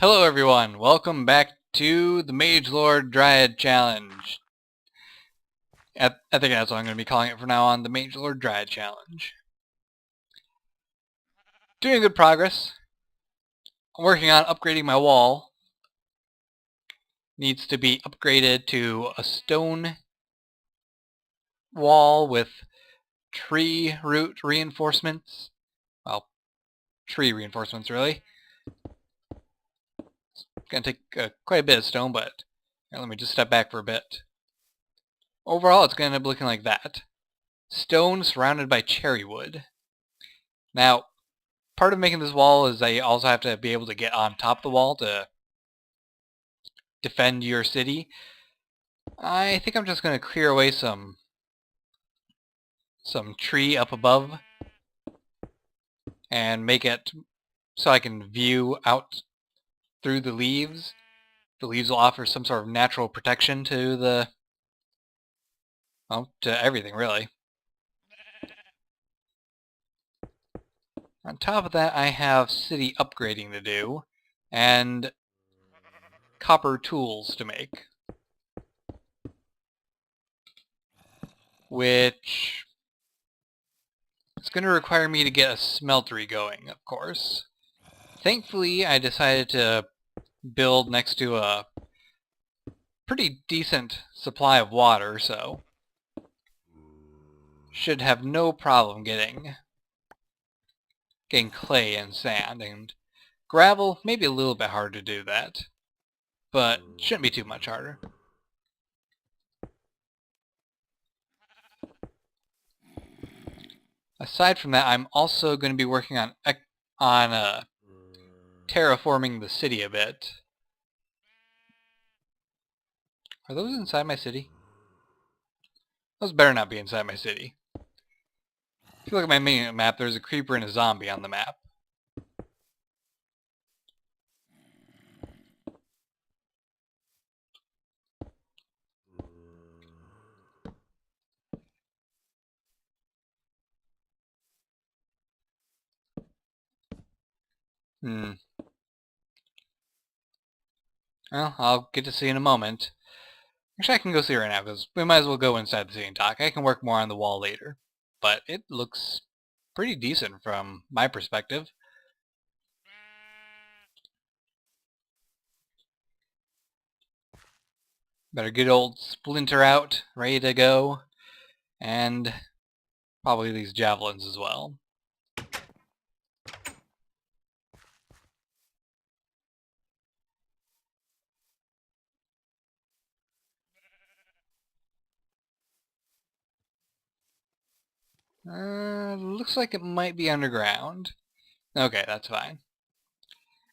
Hello everyone, welcome back to the Mage Lord Dryad Challenge. I think that's what I'm going to be calling it from now on, the Mage Lord Dryad Challenge. Doing good progress. I'm working on upgrading my wall. Needs to be upgraded to a stone wall with tree root reinforcements. Well, tree reinforcements really. It's going to take quite a bit of stone, but let me just step back for a bit. Overall, it's going to end up looking like that. Stone surrounded by cherry wood. Now, part of making this wall is that you also have to be able to get on top of the wall to defend your city. I think I'm just going to clear away some tree up above and make it so I can view out through the leaves. The leaves will offer some sort of natural protection to to everything really. On top of that, I have city upgrading to do and copper tools to make, which it's going to require me to get a smeltery going, of course. Thankfully, I decided to build next to a pretty decent supply of water, so should have no problem getting clay and sand, and gravel, maybe a little bit harder to do that, but shouldn't be too much harder. Aside from that, I'm also going to be working on terraforming the city a bit. Are those inside my city? Those better not be inside my city. If you look at my mini map, there's a creeper and a zombie on the map. Well, I'll get to see in a moment. Actually, I can go see right now, because we might as well go inside the city and talk. I can work more on the wall later. But it looks pretty decent from my perspective. Better get old Splinter out, ready to go. And probably these javelins as well. Looks like it might be underground. Okay, that's fine.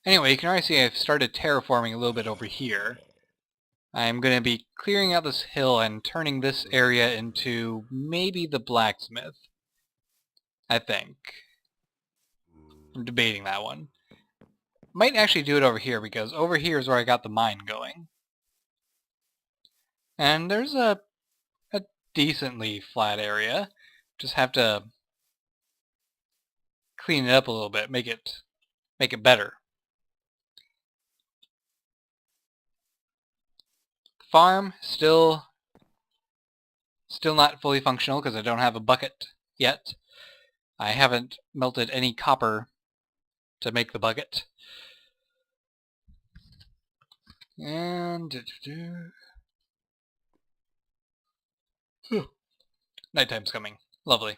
Anyway, you can already see I've started terraforming a little bit over here. I'm going to be clearing out this hill and turning this area into maybe the blacksmith. I think. I'm debating that one. Might actually do it over here, because over here is where I got the mine going. And there's a decently flat area. Just have to clean it up a little bit, make it better. Farm still not fully functional because I don't have a bucket yet. I haven't melted any copper to make the bucket. And nighttime's coming. Lovely.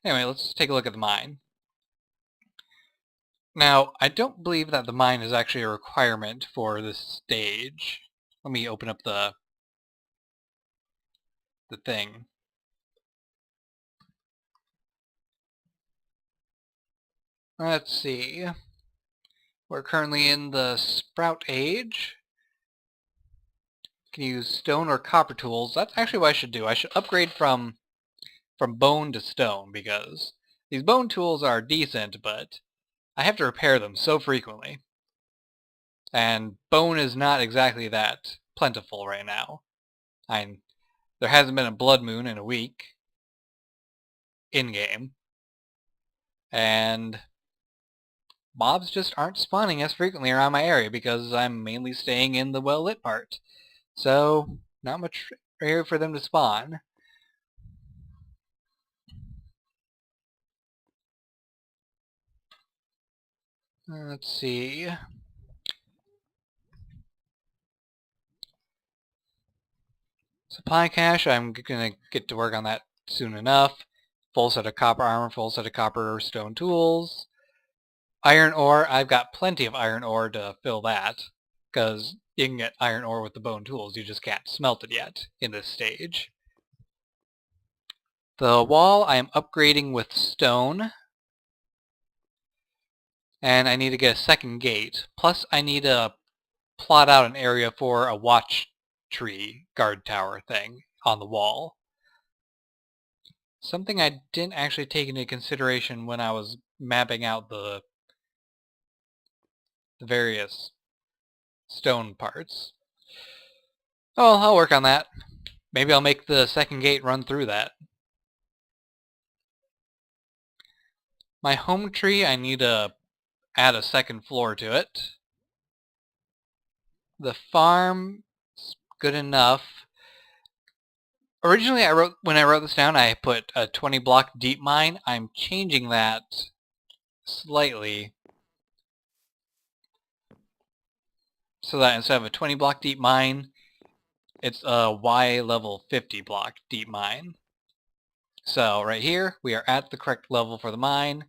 Anyway, let's take a look at the mine. Now, I don't believe that the mine is actually a requirement for this stage. Let me open up the thing. Let's see. We're currently in the sprout age. Can use stone or copper tools. That's actually what I should do. I should upgrade from bone to stone, because these bone tools are decent, but I have to repair them so frequently. And bone is not exactly that plentiful right now. There hasn't been a blood moon in a week in-game. And mobs just aren't spawning as frequently around my area because I'm mainly staying in the well-lit part. So, not much area for them to spawn. Let's see. Supply cache, I'm gonna get to work on that soon enough. Full set of copper armor, full set of copper stone tools. Iron ore, I've got plenty of iron ore to fill that, because you can get iron ore with the bone tools, you just can't smelt it yet in this stage. The wall I am upgrading with stone, and I need to get a second gate. Plus I need to plot out an area for a watch tree guard tower thing on the wall. Something I didn't actually take into consideration when I was mapping out the various stone parts. Oh, I'll work on that. Maybe I'll make the second gate run through that. My home tree, I need to add a second floor to it. The farm is good enough. Originally, when I wrote this down, I put a 20 block deep mine. I'm changing that slightly so that instead of a 20 block deep mine, it's a Y level 50 block deep mine. So right here, we are at the correct level for the mine,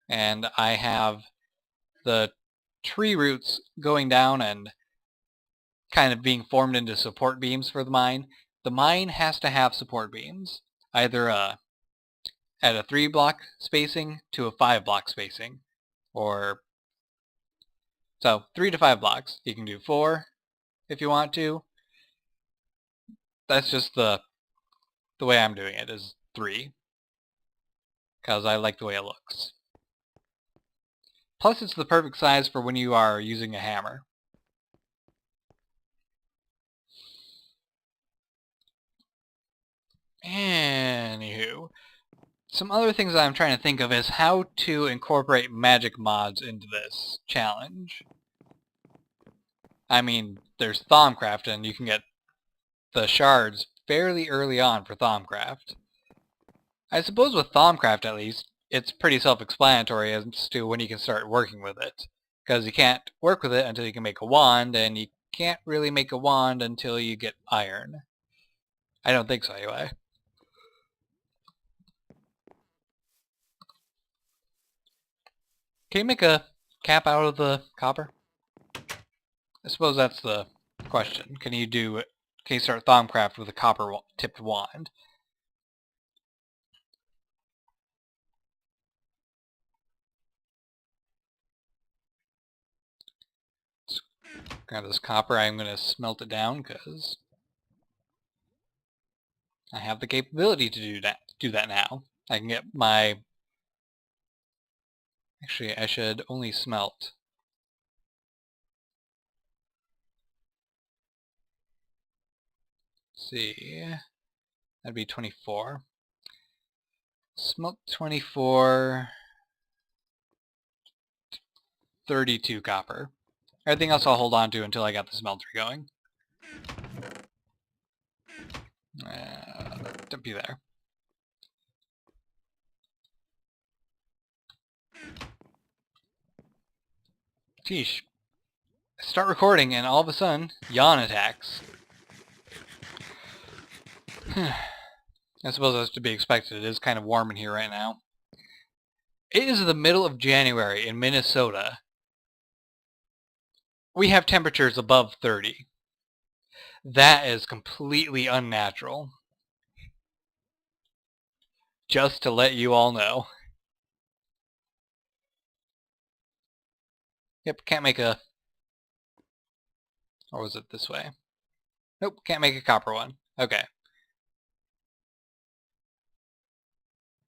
and I have the tree roots going down and kind of being formed into support beams for the mine. The mine has to have support beams, either at a 3 block spacing to a 5 block spacing, or so 3 to 5 blocks. You can do 4 if you want to. That's just the way I'm doing it, is 3, because I like the way it looks. Plus it's the perfect size for when you are using a hammer. Anywho, some other things that I'm trying to think of is how to incorporate magic mods into this challenge. I mean, there's Thaumcraft, and you can get the shards fairly early on for Thaumcraft. I suppose with Thaumcraft, at least, it's pretty self-explanatory as to when you can start working with it. Because you can't work with it until you can make a wand, and you can't really make a wand until you get iron. I don't think so, anyway. Can you make a cap out of the copper? I suppose that's the question. Can you start Thaumcraft with a copper-tipped wand? Let's grab this copper. I'm going to smelt it down because I have the capability to do that now. I can get my... Actually, I should only smelt. Let's see. That'd be 24. Smelt 24. 32 copper. Everything else I'll hold on to until I got the smelter going. Don't be there. Sheesh. I start recording and all of a sudden, yawn attacks. I suppose that's to be expected. It is kind of warm in here right now. It is the middle of January in Minnesota. We have temperatures above 30. That is completely unnatural. Just to let you all know. Yep, can't make a... Or was it this way? Nope, can't make a copper one. Okay.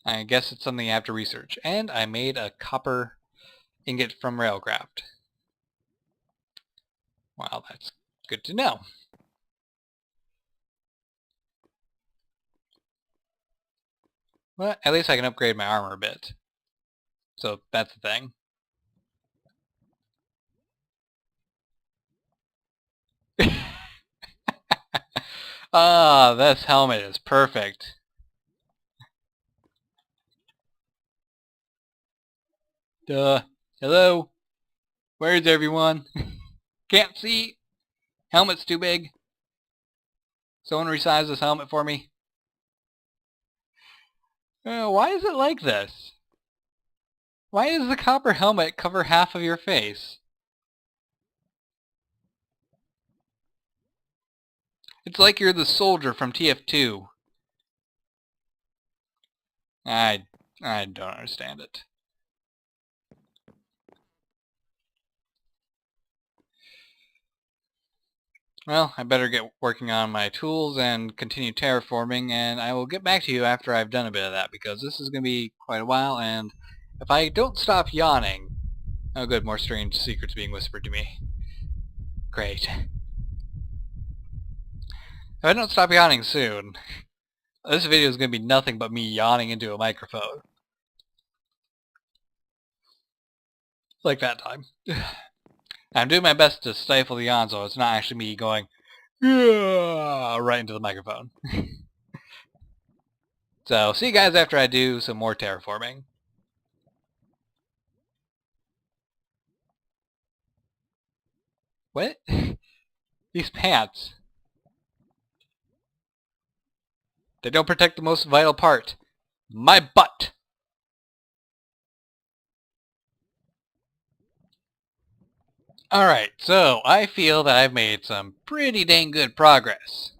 I guess it's something I have to research. And I made a copper ingot from Railcraft. Well, that's good to know. Well, at least I can upgrade my armor a bit. So that's the thing. Ah, this helmet is perfect. Duh. Hello? Where's everyone? Can't see. Helmet's too big. Someone resize this helmet for me. Why is it like this? Why does the copper helmet cover half of your face? It's like you're the soldier from TF2. I don't understand it. Well, I better get working on my tools and continue terraforming, and I will get back to you after I've done a bit of that, because this is going to be quite a while, and if I don't stop yawning... Oh good, more strange secrets being whispered to me. Great. If I don't stop yawning soon, this video is going to be nothing but me yawning into a microphone. Like that time. I'm doing my best to stifle the yawn so it's not actually me going right into the microphone. So, see you guys after I do some more terraforming. What? These pants. They don't protect the most vital part. My butt! Alright, so I feel that I've made some pretty dang good progress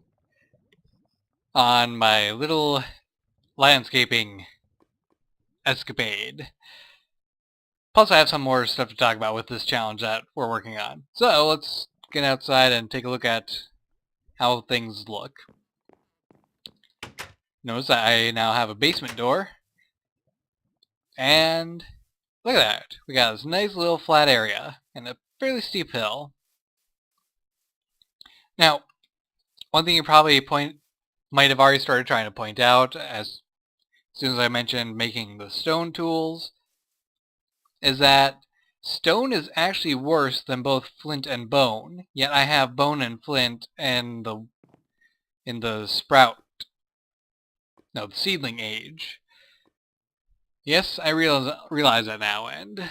on my little landscaping escapade. Plus I have some more stuff to talk about with this challenge that we're working on. So let's get outside and take a look at how things look. Notice that I now have a basement door. And look at that. We got this nice little flat area and a fairly steep hill. Now, one thing you probably might have already started trying to point out as soon as I mentioned making the stone tools is that stone is actually worse than both flint and bone, yet I have bone and flint in the the seedling age. Yes, I realize that now, and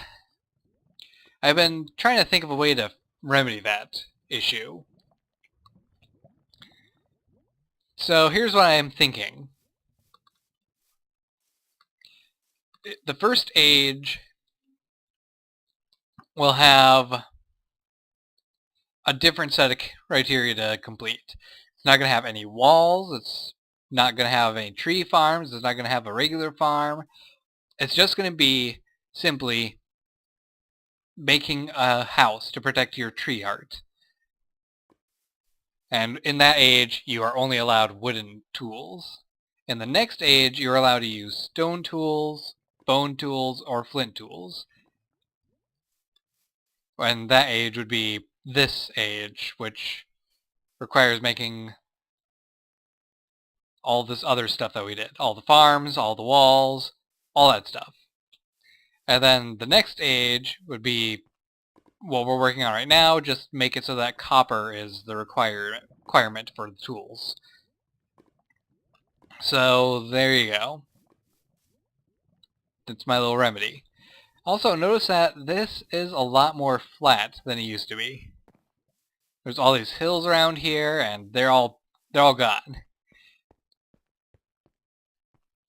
I've been trying to think of a way to remedy that issue. So here's what I'm thinking. The first age will have a different set of criteria to complete. It's not going to have any walls, it's not going to have any tree farms, it's not going to have a regular farm. It's just going to be simply making a house to protect your tree art. And in that age, you are only allowed wooden tools. In the next age, you're allowed to use stone tools, bone tools, or flint tools. And that age would be this age, which requires making all this other stuff that we did. All the farms, all the walls, all that stuff. And then the next age would be what we're working on right now, just make it so that copper is the requirement for the tools. So there you go. That's my little remedy. Also, notice that this is a lot more flat than it used to be. There's all these hills around here, and they're all gone.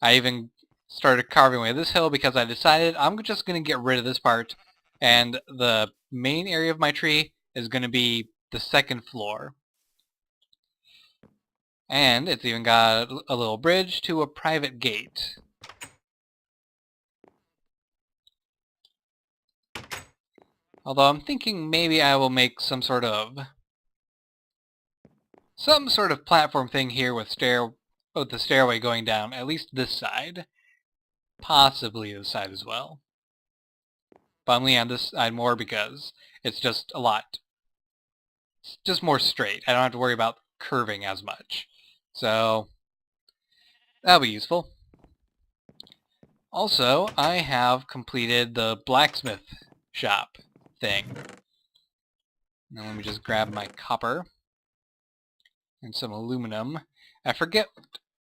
I even started carving away this hill because I decided I'm just going to get rid of this part, and the main area of my tree is going to be the second floor. And it's even got a little bridge to a private gate. Although I'm thinking maybe I will make some sort of platform thing here with the stairway going down, at least this side. Possibly this side as well. But I'm leaning on this side more because it's just it's just more straight. I don't have to worry about curving as much. So that'll be useful. Also, I have completed the blacksmith shop thing. Now let me just grab my copper and some aluminum. I forget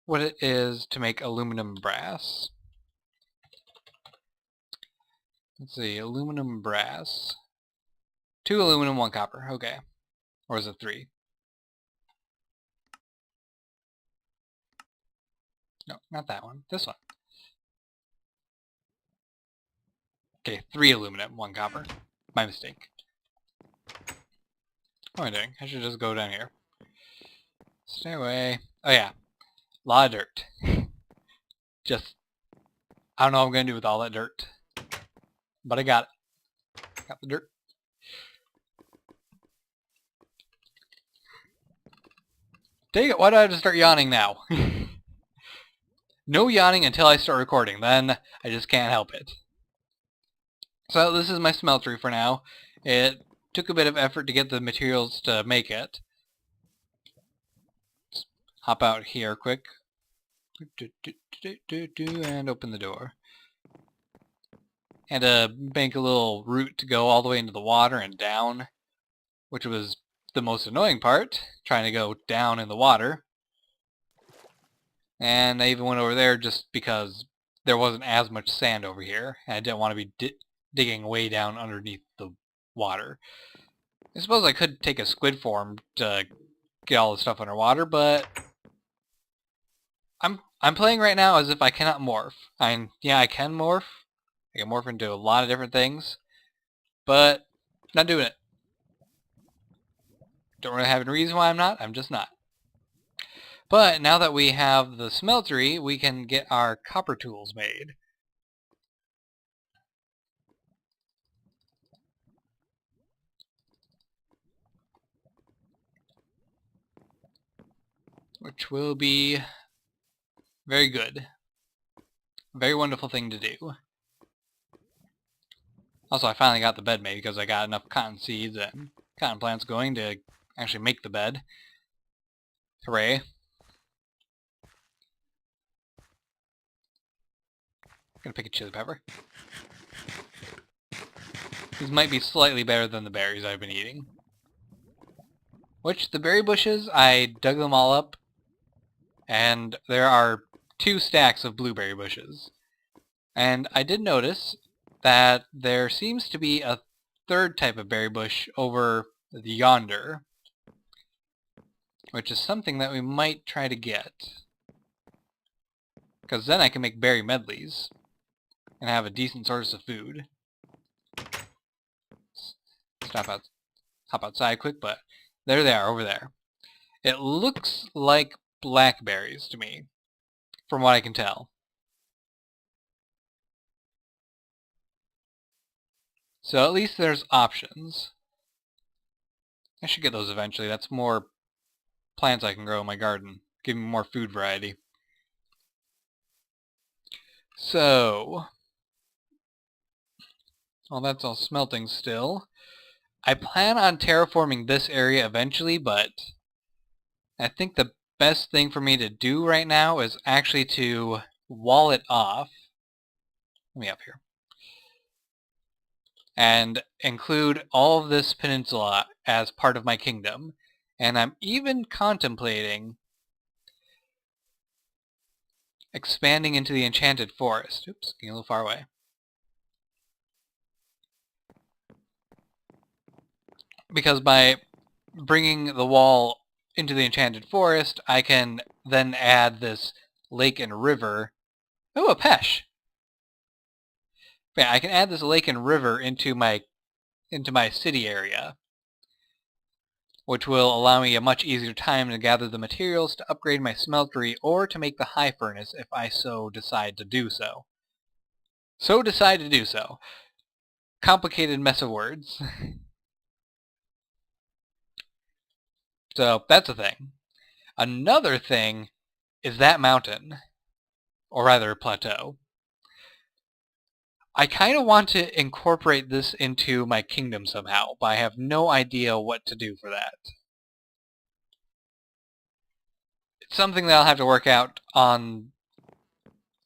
what it is to make aluminum brass. Let's see, aluminum brass. 2 aluminum, 1 copper. Okay. Or is it 3? No, not that one. This one. Okay, 3 aluminum, 1 copper. My mistake. What am I doing? I should just go down here. Stay away. Oh yeah. Lot of dirt. Just, I don't know what I'm going to do with all that dirt. But I got it. Got the dirt. Dang it, why do I have to start yawning now? No yawning until I start recording, then I just can't help it. So this is my smeltery for now. It took a bit of effort to get the materials to make it. Just hop out here quick. And open the door. And make a little route to go all the way into the water and down, which was the most annoying part, trying to go down in the water. And I even went over there just because there wasn't as much sand over here, and I didn't want to be digging way down underneath the water. I suppose I could take a squid form to get all the stuff underwater, but I'm playing right now as if I cannot morph. Yeah, I can morph. I can morph into a lot of different things, but not doing it. Don't really have any reason why I'm not. I'm just not. But now that we have the smeltery, we can get our copper tools made. Which will be very good. Very wonderful thing to do. Also, I finally got the bed made because I got enough cotton seeds and cotton plants going to actually make the bed. Hooray. Gonna pick a chili pepper. These might be slightly better than the berries I've been eating. Which, the berry bushes, I dug them all up, and there are 2 stacks of blueberry bushes. And I did notice that there seems to be a 3rd type of berry bush over yonder, which is something that we might try to get. Because then I can make berry medleys and have a decent source of food. Hop outside quick, but there they are over there. It looks like blackberries to me, from what I can tell. So at least there's options. I should get those eventually. That's more plants I can grow in my garden. Give me more food variety. So, well, that's all smelting still. I plan on terraforming this area eventually, but I think the best thing for me to do right now is actually to wall it off. Let me up here. And include all of this peninsula as part of my kingdom. And I'm even contemplating expanding into the enchanted forest. Oops, getting a little far away. Because by bringing the wall into the enchanted forest, I can then add this lake and river. Oh, a pesh! Yeah, I can add this lake and river into my city area, which will allow me a much easier time to gather the materials to upgrade my smeltery or to make the high furnace if I so decide to do so. Complicated mess of words. So that's a thing. Another thing is that mountain, or rather plateau. I kind of want to incorporate this into my kingdom somehow, but I have no idea what to do for that. It's something that I'll have to work out on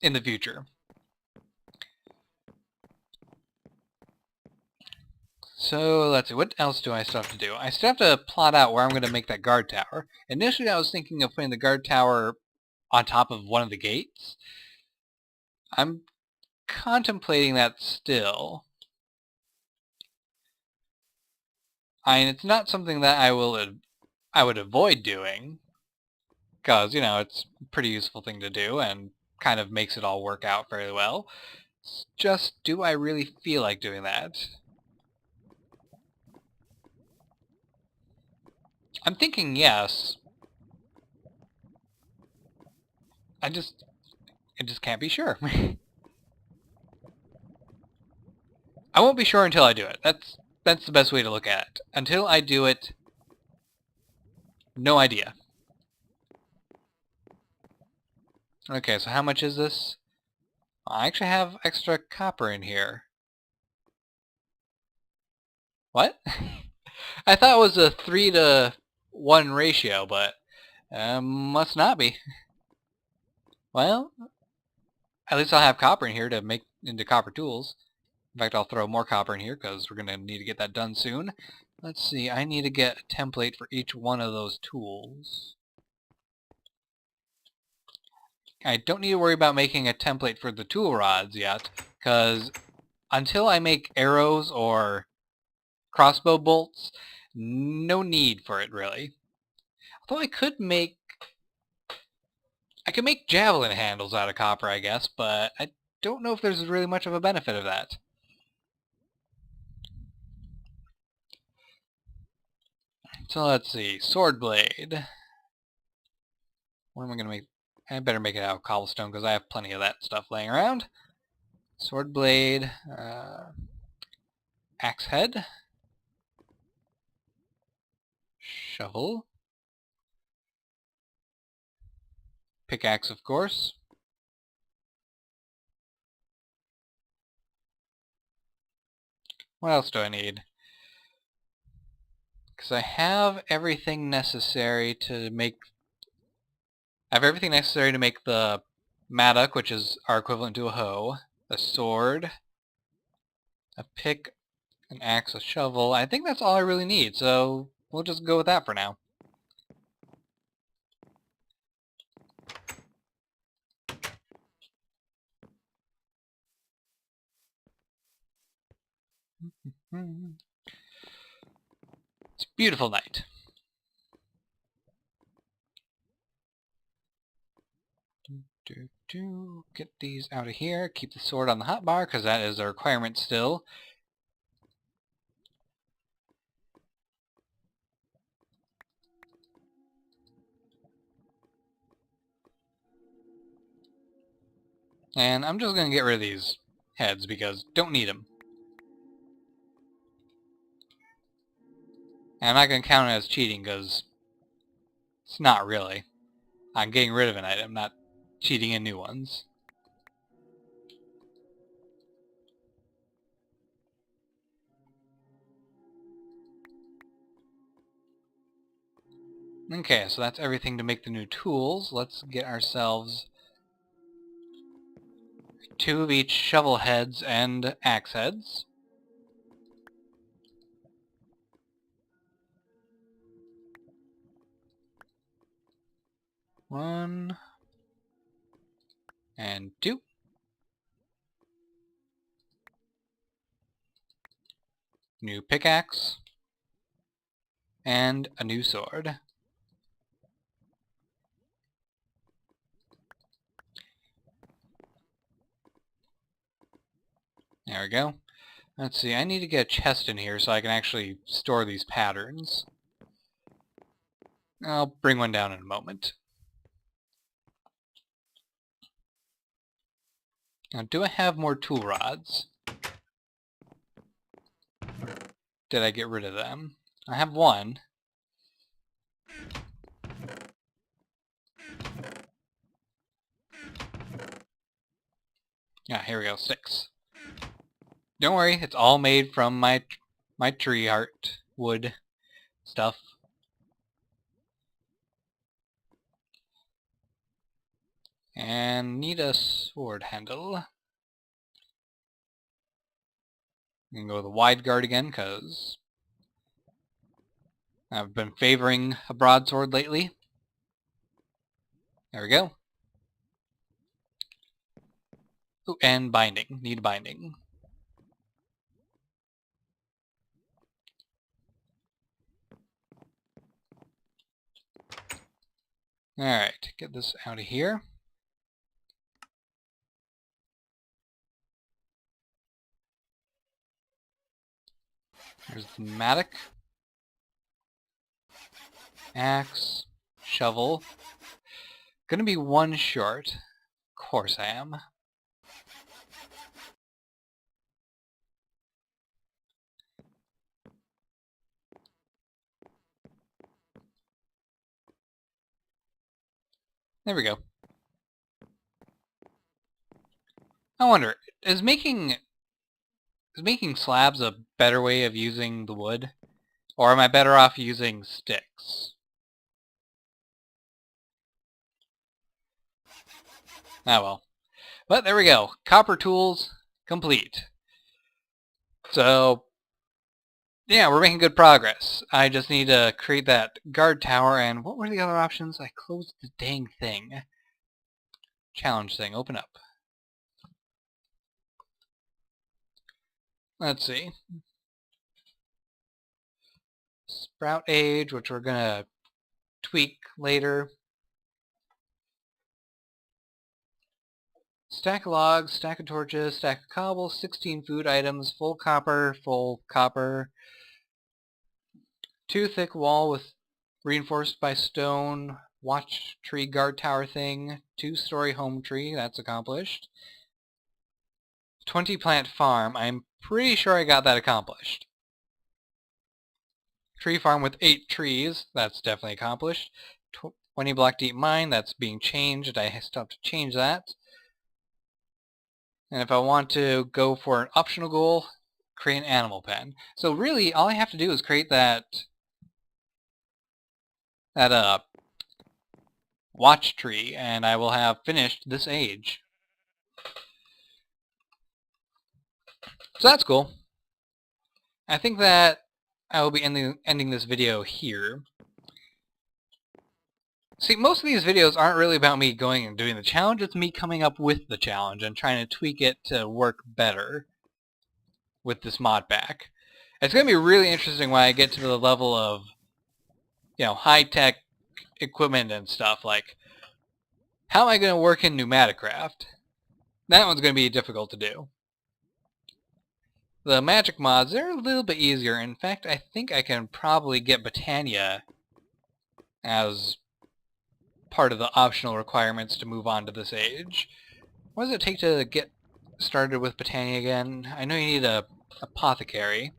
in the future. So let's see, what else do I still have to do? I still have to plot out where I'm going to make that guard tower. Initially I was thinking of putting the guard tower on top of one of the gates. I'm contemplating that still. It's not something that I would avoid doing, because, you know, it's a pretty useful thing to do and kind of makes it all work out fairly well. It's just, do I really feel like doing that? I'm thinking yes. I just can't be sure. I won't be sure until I do it. That's the best way to look at it. Until I do it, no idea. Okay, so how much is this? I actually have extra copper in here. What? I thought it was a 3-to-1 ratio, but must not be. Well, at least I'll have copper in here to make into copper tools. In fact, I'll throw more copper in here because we're going to need to get that done soon. Let's see, I need to get a template for each one of those tools. I don't need to worry about making a template for the tool rods yet, because until I make arrows or crossbow bolts, no need for it really. Although I could make javelin handles out of copper, I guess, but I don't know if there's really much of a benefit of that. So let's see, sword blade. What am I gonna make? I better make it out of cobblestone because I have plenty of that stuff laying around. Sword blade, axe head, shovel, pickaxe of course. What else do I need? Because I have everything necessary to make... I have everything necessary to make the mattock, which is our equivalent to a hoe, a sword, a pick, an axe, a shovel. I think that's all I really need, so we'll just go with that for now. It's a beautiful night. Get these out of here. Keep the sword on the hotbar, because that is a requirement still. And I'm just going to get rid of these heads, because don't need them. And I'm not going to count it as cheating, because it's not really. I'm getting rid of an item, not cheating in new ones. Okay, so that's everything to make the new tools. Let's get ourselves 2 of each shovel heads and axe heads. One and 2. New pickaxe and a new sword. There we go. Let's see, I need to get a chest in here so I can actually store these patterns. I'll bring one down in a moment. Now, do I have more tool rods? Did I get rid of them? I have one. Yeah, here we go, 6. Don't worry, it's all made from my tree art wood stuff. And need a sword handle. You can go with a wide guard again, because I've been favoring a broadsword lately. There we go. Ooh, and binding. Need binding. Alright, get this out of here. There's the mattock. Axe. Shovel. Gonna be one short. Of course I am. There we go. I wonder, is making slabs a better way of using the wood? Or am I better off using sticks? Ah well. But there we go. Copper tools complete. So, yeah, we're making good progress. I just need to create that guard tower, and what were the other options? I closed the dang thing. Challenge thing, open up. Let's see. Sprout age, which we're gonna tweak later. Stack of logs, stack of torches, stack of cobble, 16 food items, full copper, 2 thick wall with reinforced by stone, watch tree guard tower thing, 2-story home tree, that's accomplished. 20 plant farm, I'm pretty sure I got that accomplished. Tree farm with 8 trees, that's definitely accomplished. 20 block deep mine, that's being changed, I still have to change that. And if I want to go for an optional goal, create an animal pen. So really, all I have to do is create that watch tree, and I will have finished this age. So that's cool. I think that I will be ending this video here. See, most of these videos aren't really about me going and doing the challenge, it's me coming up with the challenge and trying to tweak it to work better with this mod pack. It's going to be really interesting when I get to the level of, you know, high-tech equipment and stuff. Like, how am I going to work in Pneumaticraft? That one's going to be difficult to do. The magic mods, they're a little bit easier. In fact, I think I can probably get Botania as part of the optional requirements to move on to this age. What does it take to get started with Botania again? I know you need a apothecary.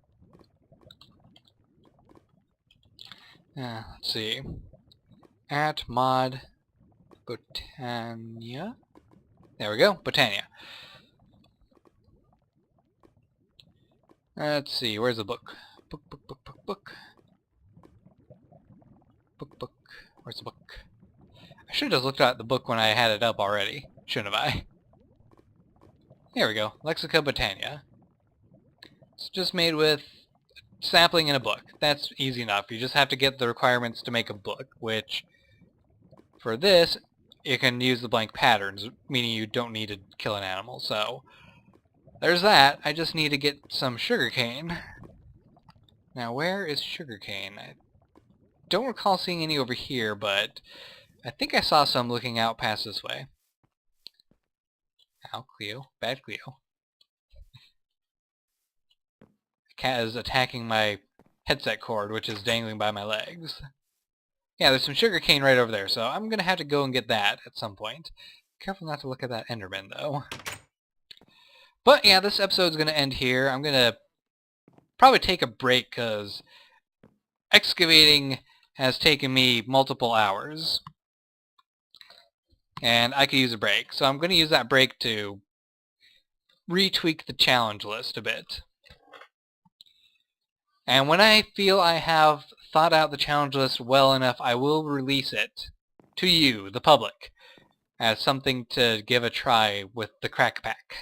Let's see. At mod Botania. There we go, Botania. Let's see, where's the book? Book. Where's the book? I should have just looked at the book when I had it up already, shouldn't have I? Here we go, Lexica Botania. It's just made with sapling in a book. That's easy enough. You just have to get the requirements to make a book, which, for this, you can use the blank patterns, meaning you don't need to kill an animal, so there's that. I just need to get some sugarcane. Now, where is sugarcane? I don't recall seeing any over here, but I think I saw some looking out past this way. Ow, Cleo. Bad Cleo. The cat is attacking my headset cord, which is dangling by my legs. Yeah, there's some sugarcane right over there, so I'm going to have to go and get that at some point. Careful not to look at that Enderman, though. But yeah, this episode's going to end here. I'm going to probably take a break, because excavating has taken me multiple hours. And I could use a break. So I'm going to use that break to retweak the challenge list a bit. And when I feel I have thought out the challenge list well enough, I will release it to you, the public, as something to give a try with the crack pack.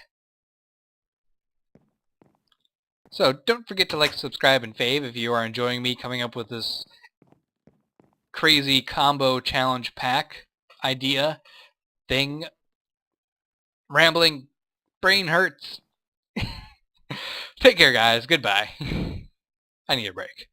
So don't forget to like, subscribe, and fave if you are enjoying me coming up with this crazy combo challenge pack idea thing. Rambling brain hurts. Take care, guys. Goodbye. I need a break.